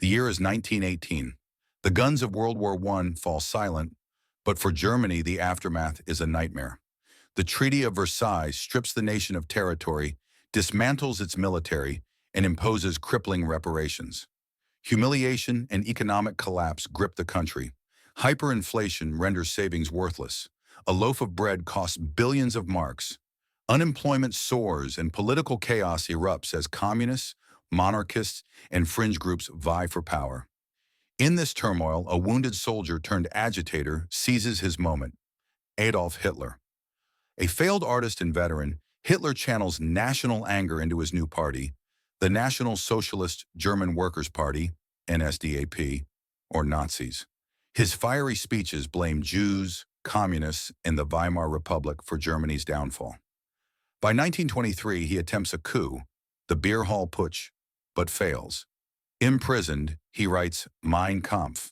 The year is 1918. The guns of World War I fall silent, but for Germany, the aftermath is a nightmare. The Treaty of Versailles strips the nation of territory, dismantles its military, and imposes crippling reparations. Humiliation and economic collapse grip the country. Hyperinflation renders savings worthless. A loaf of bread costs billions of marks. Unemployment soars and political chaos erupts as communists, monarchists, and fringe groups vie for power. In this turmoil, a wounded soldier turned agitator seizes his moment. Adolf Hitler. A failed artist and veteran, Hitler channels national anger into his new party, the National Socialist German Workers' Party, NSDAP, or Nazis. His fiery speeches blame Jews, communists, and the Weimar Republic for Germany's downfall. By 1923, he attempts a coup, the Beer Hall Putsch, but fails. Imprisoned, he writes Mein Kampf,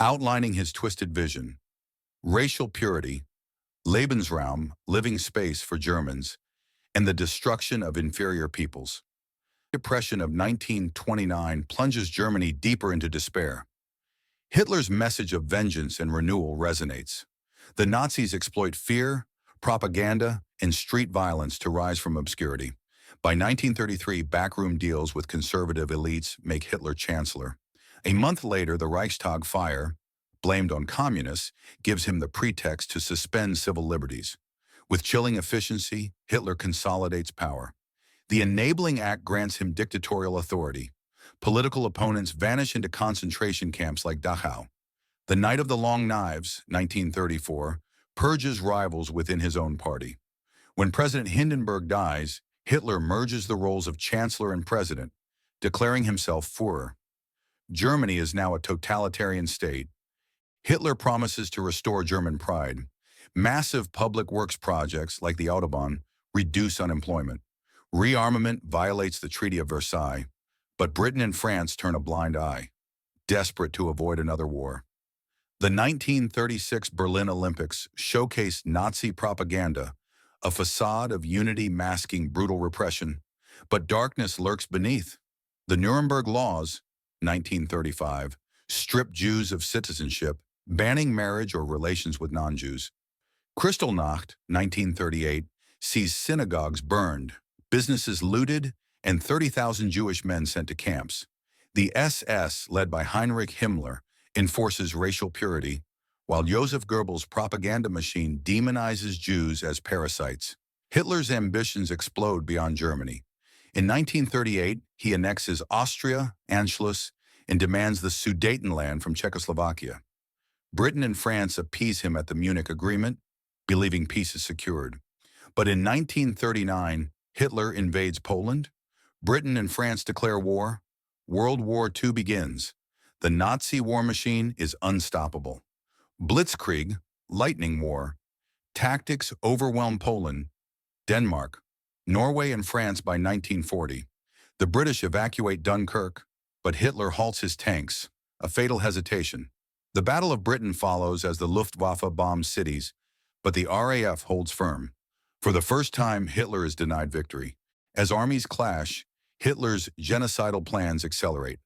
outlining his twisted vision. Racial purity, Lebensraum, living space for Germans, and the destruction of inferior peoples. The Depression of 1929 plunges Germany deeper into despair. Hitler's message of vengeance and renewal resonates. The Nazis exploit fear, propaganda, and street violence to rise from obscurity. By 1933, backroom deals with conservative elites make Hitler chancellor. A month later, the Reichstag fire, blamed on communists, gives him the pretext to suspend civil liberties. With chilling efficiency, Hitler consolidates power. The Enabling Act grants him dictatorial authority. Political opponents vanish into concentration camps like Dachau. The Night of the Long Knives, 1934, purges rivals within his own party. When President Hindenburg dies, Hitler merges the roles of chancellor and president, declaring himself Führer. Germany is now a totalitarian state. Hitler promises to restore German pride. Massive public works projects like the Autobahn reduce unemployment. Rearmament violates the Treaty of Versailles, but Britain and France turn a blind eye, desperate to avoid another war. The 1936 Berlin Olympics showcased Nazi propaganda, a facade of unity masking brutal repression, but darkness lurks beneath. The Nuremberg Laws, 1935, stripped Jews of citizenship, banning marriage or relations with non-Jews. Kristallnacht, 1938, sees synagogues burned, businesses looted, and 30,000 Jewish men sent to camps. The SS, led by Heinrich Himmler, enforces racial purity, while Joseph Goebbels' propaganda machine demonizes Jews as parasites. Hitler's ambitions explode beyond Germany. In 1938, he annexes Austria, Anschluss, and demands the Sudetenland from Czechoslovakia. Britain and France appease him at the Munich Agreement, believing peace is secured. But in 1939, Hitler invades Poland. Britain and France declare war. World War II begins. The Nazi war machine is unstoppable. Blitzkrieg, lightning war. Tactics overwhelm Poland, Denmark, Norway, and France by 1940. The British evacuate Dunkirk, but Hitler halts his tanks, a fatal hesitation. The Battle of Britain follows as the Luftwaffe bombs cities, but the RAF holds firm. For the first time, Hitler is denied victory. As armies clash, Hitler's genocidal plans accelerate.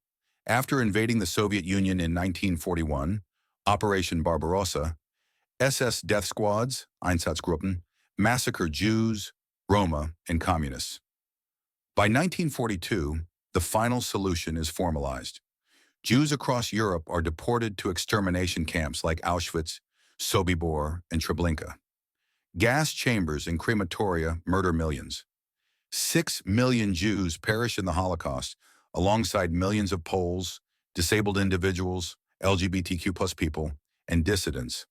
After invading the Soviet Union in 1941, Operation Barbarossa, SS death squads, Einsatzgruppen, massacre Jews, Roma, and communists. By 1942, the final solution is formalized. Jews across Europe are deported to extermination camps like Auschwitz, Sobibor, and Treblinka. Gas chambers and crematoria murder millions. 6 million Jews perish in the Holocaust, alongside millions of Poles, disabled individuals, LGBTQ+ people, and dissidents.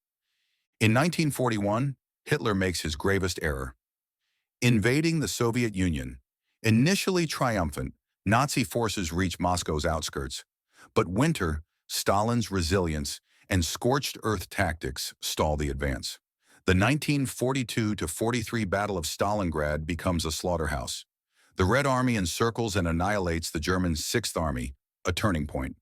In 1941, Hitler makes his gravest error. Invading the Soviet Union. Initially triumphant, Nazi forces reach Moscow's outskirts. But winter, Stalin's resilience, and scorched earth tactics stall the advance. The 1942-43 Battle of Stalingrad becomes a slaughterhouse. The Red Army encircles and annihilates the German Sixth Army, a turning point.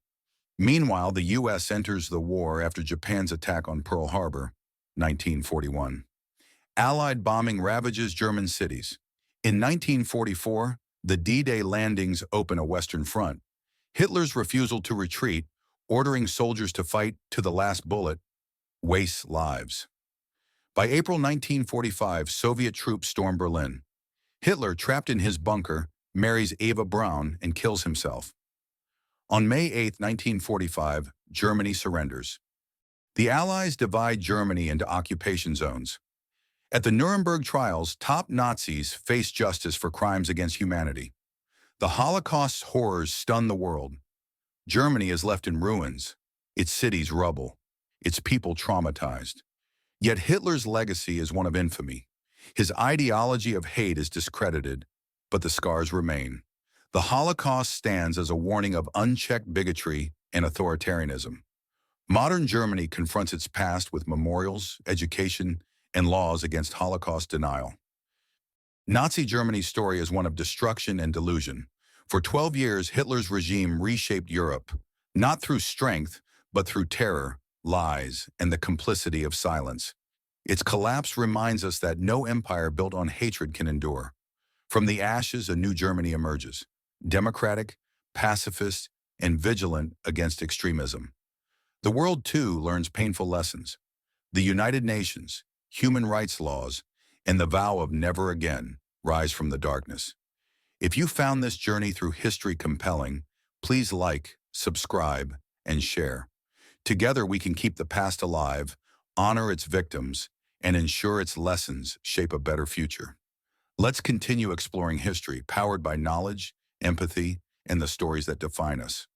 Meanwhile, the U.S. enters the war after Japan's attack on Pearl Harbor, 1941. Allied bombing ravages German cities. In 1944, the D-Day landings open a Western front. Hitler's refusal to retreat, ordering soldiers to fight to the last bullet, wastes lives. By April 1945, Soviet troops storm Berlin. Hitler, trapped in his bunker, marries Eva Braun and kills himself. On May 8, 1945, Germany surrenders. The Allies divide Germany into occupation zones. At the Nuremberg trials, top Nazis face justice for crimes against humanity. The Holocaust's horrors stun the world. Germany is left in ruins, its cities rubble, its people traumatized. Yet Hitler's legacy is one of infamy. His ideology of hate is discredited, but the scars remain. The Holocaust stands as a warning of unchecked bigotry and authoritarianism. Modern Germany confronts its past with memorials, education, and laws against Holocaust denial. Nazi Germany's story is one of destruction and delusion. For 12 years, Hitler's regime reshaped Europe, not through strength, but through terror, lies, and the complicity of silence. Its collapse reminds us that no empire built on hatred can endure. From the ashes, a new Germany emerges, democratic, pacifist, and vigilant against extremism. The world, too, learns painful lessons. The United Nations, human rights laws, and the vow of never again rise from the darkness. If you found this journey through history compelling, please like, subscribe, and share. Together we can keep the past alive, honor its victims, and ensure its lessons shape a better future. Let's continue exploring history, powered by knowledge, empathy, and the stories that define us.